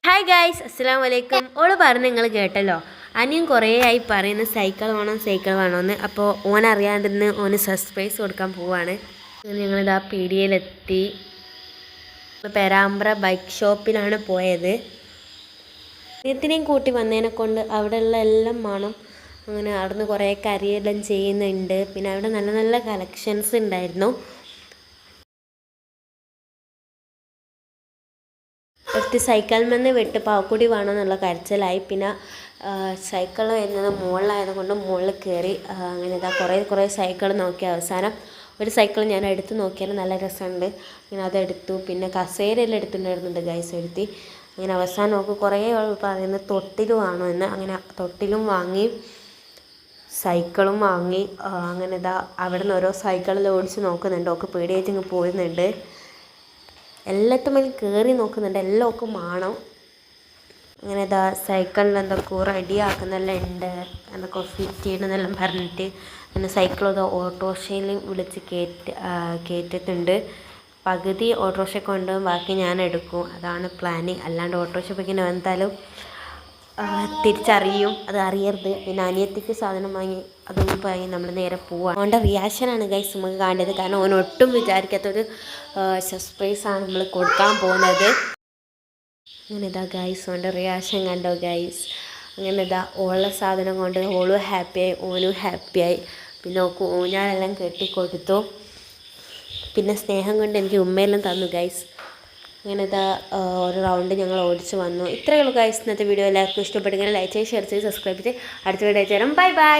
Hi guys, അസ്സലാമു അലൈക്കും. ഓള് പറഞ്ഞ് നിങ്ങൾ കേട്ടല്ലോ, അനിയും കുറേ ആയി പറയുന്ന സൈക്കിൾ വേണമെന്ന്. അപ്പോൾ ഓനറിയാണ്ടെന്ന് ഓന് സർപ്രൈസ് കൊടുക്കാൻ പോവാണ്. ഞങ്ങളിതാ പീടികയിലെത്തി. പെരാമ്പ്ര ബൈക്ക് ഷോപ്പിലാണ് പോയത്. ഇതിനെയും കൂട്ടി വന്നതിനെ കൊണ്ട് അവിടെയുള്ള എല്ലാം വേണം. അങ്ങനെ അവിടുന്ന് കുറേ കരിയെല്ലാം ചെയ്യുന്നുണ്ട്. പിന്നെ അവിടെ നല്ല നല്ല കളക്ഷൻസ് ഉണ്ടായിരുന്നു. ഫസ്റ്റ് സൈക്കിളിൽ നിന്ന് വിട്ട് പാവക്കൂടി വേണമെന്നുള്ള കരച്ചിലായി. പിന്നെ സൈക്കിൾ വരുന്നത് മുകളിലായത് കൊണ്ട് മുകളിൽ കയറി അങ്ങനെ ഇതാ കുറേ സൈക്കിൾ നോക്കി. അവസാനം ഒരു സൈക്കിൾ ഞാൻ എടുത്ത് നോക്കിയാൽ നല്ല രസമുണ്ട്. അങ്ങനെ അതെടുത്തു. പിന്നെ കസേരയെല്ലാം എടുത്തിട്ടുണ്ടായിരുന്നുണ്ട് ഗൈസ് എടുത്തി. അങ്ങനെ അവസാനം നോക്ക് കുറേ പറയുന്നത് തൊട്ടിൽ വേണോ എന്ന്. അങ്ങനെ തൊട്ടിലും വാങ്ങി, സൈക്കിളും വാങ്ങി. അങ്ങനെ ഇതാ അവിടെ നിന്ന് ഓരോ സൈക്കിളിൽ ഓടിച്ച് നോക്കുന്നുണ്ട്. ഒക്കെ പേടിയായിട്ട് ഇങ്ങ് പോരുന്നുണ്ട്. എല്ലാത്തും കയറി നോക്കുന്നുണ്ട്. എല്ലാം ഒക്കെ വേണം. അങ്ങനെ ഇതാ സൈക്കിളിൽ എന്തൊക്കെ റെഡിയാക്കുന്നെല്ലാം ഉണ്ട്, എന്തൊക്കെ ഫിറ്റ് ചെയ്യണമെന്നെല്ലാം പറഞ്ഞിട്ട്. പിന്നെ സൈക്കിൾ ഇത് ഓട്ടോറിക്ഷയിൽ വിളിച്ച് കയറ്റിയിട്ടുണ്ട്. പകുതി ഓട്ടോറിക്ഷ കൊണ്ടുപോകും, ബാക്കി ഞാൻ എടുക്കും. അതാണ് പ്ലാനിങ്. അല്ലാണ്ട് ഓട്ടോറിക്ഷ പിന്നെ എന്തായാലും തിരിച്ചറിയും, അത് അറിയരുത്. പിന്നെ അനിയത്തിക്ക് സാധനം വാങ്ങി അതൊന്നും പോയി നമ്മൾ നേരെ പോവാണ്. അവൻ്റെ റിയാക്ഷനാണ് ഗൈസ് നമുക്ക് കാണേണ്ടത്. കാരണം അവൻ ഒട്ടും വിചാരിക്കാത്തൊരു സർപ്രൈസാണ് നമ്മൾ കൊടുക്കാൻ പോകുന്നത്. അങ്ങനെ ഇതാ ഗൈസ് അവൻ്റെ റിയാക്ഷൻ കണ്ടോ ഗൈസ്. അങ്ങനെ ഇതാ ഓളുടെ സാധനം കൊണ്ട് ഓളും ഹാപ്പിയായി, ഓനും ഹാപ്പിയായി. പിന്നെ ഓക്ക് ഊഞ്ഞാലെല്ലാം കെട്ടിക്കൊടുത്തു. പിന്നെ സ്നേഹം കൊണ്ട് എനിക്ക് ഉമ്മയെല്ലാം തന്നു ഗൈസ്. അങ്ങനെ ഇതാ ഒരു റൗണ്ട് ഞങ്ങൾ ഓടിച്ച് വന്നു. ഇത്രയേ ഉള്ളൂ ഗൈസ് ഇന്നത്തെ വീഡിയോ. എല്ലാവർക്കും ഇഷ്ടപ്പെട്ടെങ്കിൽ ലൈക്ക് ചെയ്ത്, ഷെയർ ചെയ്ത്, സബ്സ്ക്രൈബ് ചെയ്ത് അടുത്ത വീഡിയോ ചെയ്യാം. Bye bye.